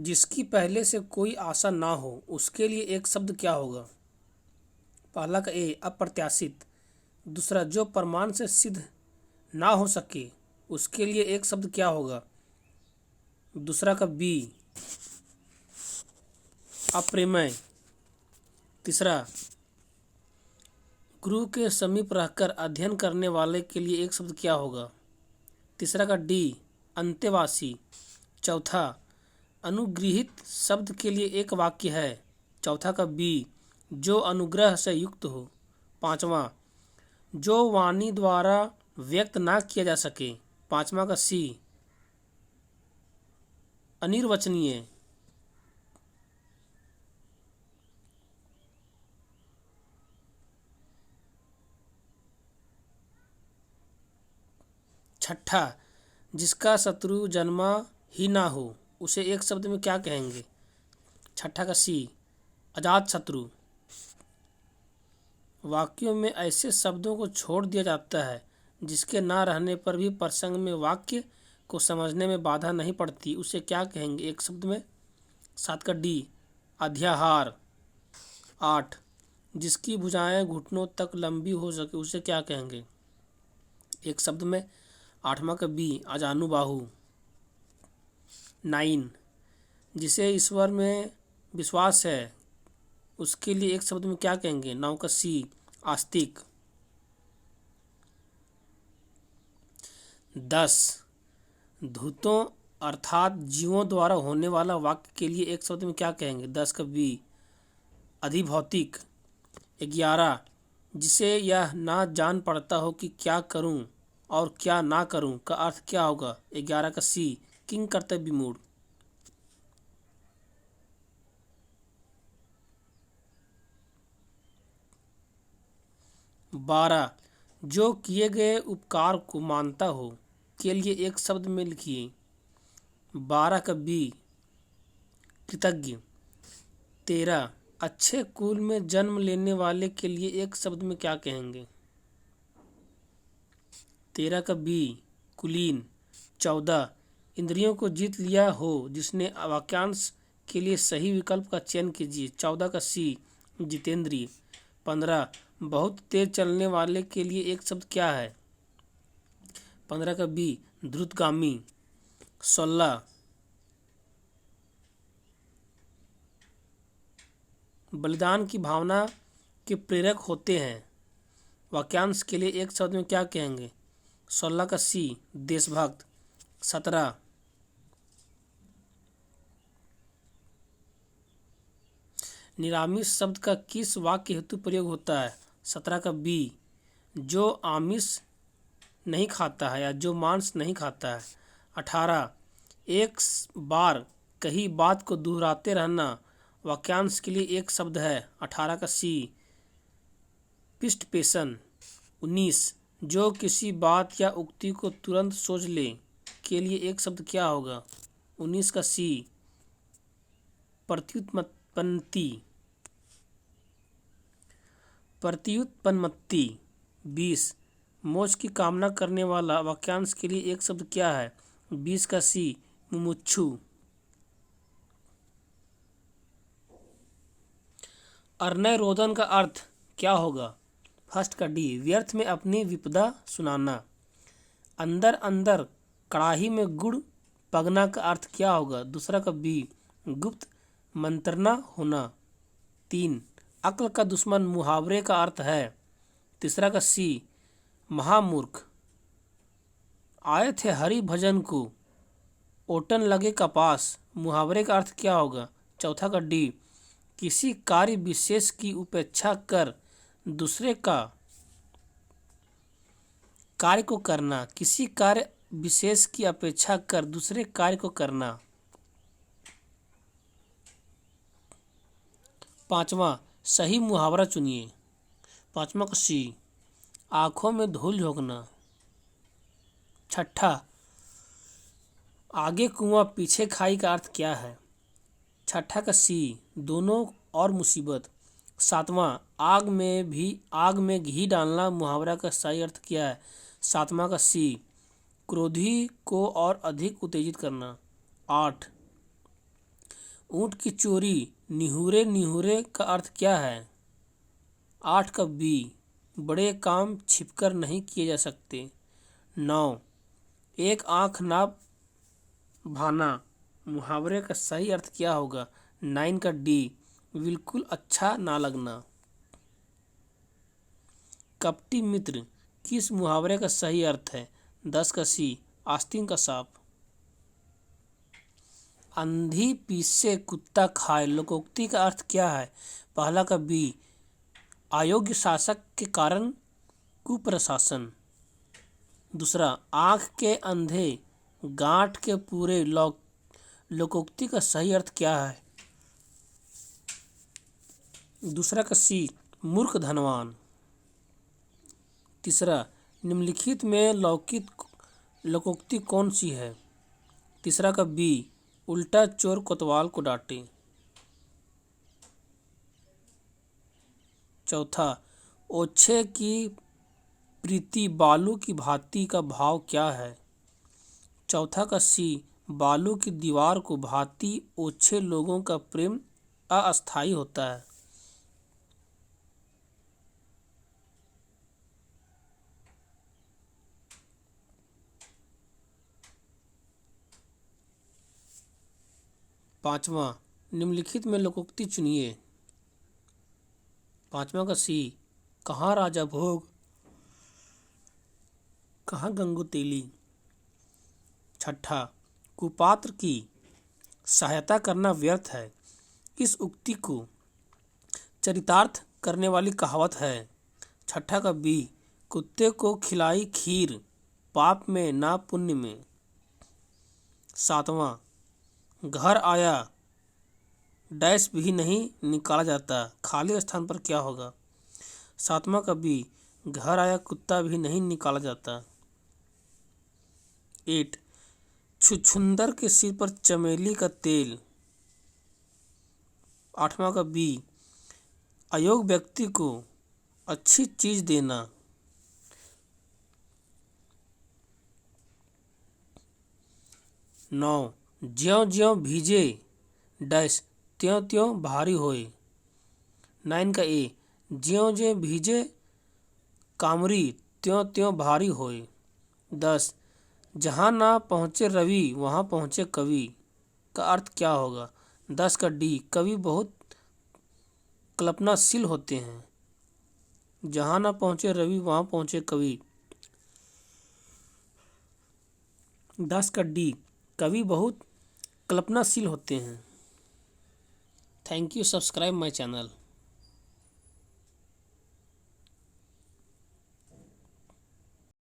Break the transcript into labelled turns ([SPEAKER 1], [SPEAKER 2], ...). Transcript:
[SPEAKER 1] जिसकी पहले से कोई आशा ना हो उसके लिए एक शब्द क्या होगा? पहला का ए अप्रत्याशित। दूसरा जो प्रमाण से सिद्ध ना हो सके उसके लिए एक शब्द क्या होगा? दूसरा का बी अप्रेमय। तीसरा गुरु के समीप रहकर अध्ययन करने वाले के लिए एक शब्द क्या होगा? तीसरा का डी अंत्यवासी। चौथा अनुगृहित शब्द के लिए एक वाक्य है। चौथा का बी जो अनुग्रह से युक्त हो। पांचवा जो वाणी द्वारा व्यक्त ना किया जा सके। पांचवा का सी अनिर्वचनीय। छठा जिसका शत्रु जन्मा ही ना हो उसे एक शब्द में क्या कहेंगे? छठा का सी अजात शत्रु। वाक्यों में ऐसे शब्दों को छोड़ दिया जाता है जिसके ना रहने पर भी प्रसंग में वाक्य को समझने में बाधा नहीं पड़ती, उसे क्या कहेंगे एक शब्द में? सात का डी अध्याहार। आठ जिसकी भुजाएं घुटनों तक लंबी हो सके उसे क्या कहेंगे एक शब्द में? आठवां का बी अजानुबाहु। 9 जिसे ईश्वर में विश्वास है उसके लिए एक शब्द में क्या कहेंगे? 9 का सी आस्तिक। 10 धूतों अर्थात जीवों द्वारा होने वाला वाक्य के लिए एक शब्द में क्या कहेंगे? 10 का बी अधिभौतिक। 11 जिसे यह ना जान पड़ता हो कि क्या करूं और क्या ना करूं का अर्थ क्या होगा? 11 का सी किंग कर्तव्य मूड। 12 जो किए गए उपकार को मानता हो के लिए एक शब्द में लिखिए। 12 का बी कृतज्ञ। 13 अच्छे कुल में जन्म लेने वाले के लिए एक शब्द में क्या कहेंगे? 13 का बी कुलीन। 14 इंद्रियों को जीत लिया हो जिसने वाक्यांश के लिए सही विकल्प का चयन कीजिए। 14 का सी जितेंद्रिय। 15 बहुत तेज चलने वाले के लिए एक शब्द क्या है? 15 का बी द्रुतगामी। 16 बलिदान की भावना के प्रेरक होते हैं वाक्यांश के लिए एक शब्द में क्या कहेंगे? 16 का सी देशभक्त। 17 निरामिष शब्द का किस वाक्य हेतु प्रयोग होता है? 17 का बी जो आमिष नहीं खाता है या जो मांस नहीं खाता है। 18 एक बार कही बात को दोहराते रहना वाक्यांश के लिए एक शब्द है। 18 का सी पृष्ठपेषण। 19 जो किसी बात या उक्ति को तुरंत सोच ले के लिए एक शब्द क्या होगा? 19 का सी प्रत्युत्पन्नति। प्रत्युत्पन्नति। 20 मोक्ष की कामना करने वाला वाक्यांश के लिए एक शब्द क्या है? 20 का सी मुमुक्षु। अर्नय रोदन का अर्थ क्या होगा? फर्स्ट का डी व्यर्थ में अपनी विपदा सुनाना। अंदर अंदर कड़ाही में गुड़ पगना का अर्थ क्या होगा? दूसरा का बी गुप्त मंत्रणा होना। 3 अक्ल का दुश्मन मुहावरे का अर्थ है। तीसरा का सी महामूर्ख। आए थे हरि भजन को ओटन लगे कपास मुहावरे का अर्थ क्या होगा? चौथा का डी किसी कार्य विशेष की उपेक्षा कर दूसरे का कार्य को करना। किसी कार्य विशेष की अपेक्षा कर दूसरे कार्य को करना। 5वां सही मुहावरा चुनिए। 5वां का सी आंखों में धूल झोंकना। 6 आगे कुआं पीछे खाई का अर्थ क्या है? 6 का सी दोनों और मुसीबत। 7वां आग में घी डालना मुहावरा का सही अर्थ क्या है? 7वां का सी क्रोधी को और अधिक उत्तेजित करना। 8 ऊँट की चोरी निहुरे निहुरे का अर्थ क्या है? 8 का बी, बड़े काम छिपकर नहीं किए जा सकते। 9, एक आँख ना भाना मुहावरे का सही अर्थ क्या होगा? 9 का डी, बिल्कुल अच्छा ना लगना। कपटी मित्र किस मुहावरे का सही अर्थ है? 10 का सी, आस्तीन का सांप। अंधी पीसे कुत्ता खाए लोकोक्ति का अर्थ क्या है? पहला का बी, अयोग्य शासक के कारण कुप्रशासन। दूसरा, आँख के अंधे गांठ के पूरे लोकोक्ति का सही अर्थ क्या है? दूसरा का सी, मूर्ख धनवान। तीसरा, निम्नलिखित में लोकोक्ति कौन सी है? तीसरा का बी, उल्टा चोर कोतवाल को डांटे। चौथा, ओछे की प्रीति बालू की भांति का भाव क्या है? चौथा का सी, बालू की दीवार को भांति ओछे लोगों का प्रेम अस्थायी होता है। पांचवा, निम्नलिखित में लोकोक्ति चुनिए। पांचवा का सी, कहाँ राजा भोग कहाँ गंगू तेली। छठा, कुपात्र की सहायता करना व्यर्थ है इस उक्ति को चरितार्थ करने वाली कहावत है। छठा का बी, कुत्ते को खिलाई खीर पाप में ना पुण्य में। सातवां, घर आया डैश भी नहीं निकाला जाता खाली स्थान पर क्या होगा? सातवां का बी, घर आया कुत्ता भी नहीं निकाला जाता। 8, छुछुंदर के सिर पर चमेली का तेल। आठवां का बी, अयोग्य व्यक्ति को अच्छी चीज देना। 9, ज्यों ज्यों भीजे डैश त्यों त्यों भारी होए। 9 का ए, ज्यों ज्यों भीजे कामरी त्यों त्यों भारी होए। 10, जहाँ ना पहुँचे रवि वहाँ पहुँचे कवि का अर्थ क्या होगा? 10 का डी, कवि बहुत कल्पनाशील होते हैं। जहाँ ना पहुँचे रवि वहाँ पहुँचे कवि। 10 का डी, कवि बहुत कल्पनाशील होते हैं। Thank you, subscribe my channel.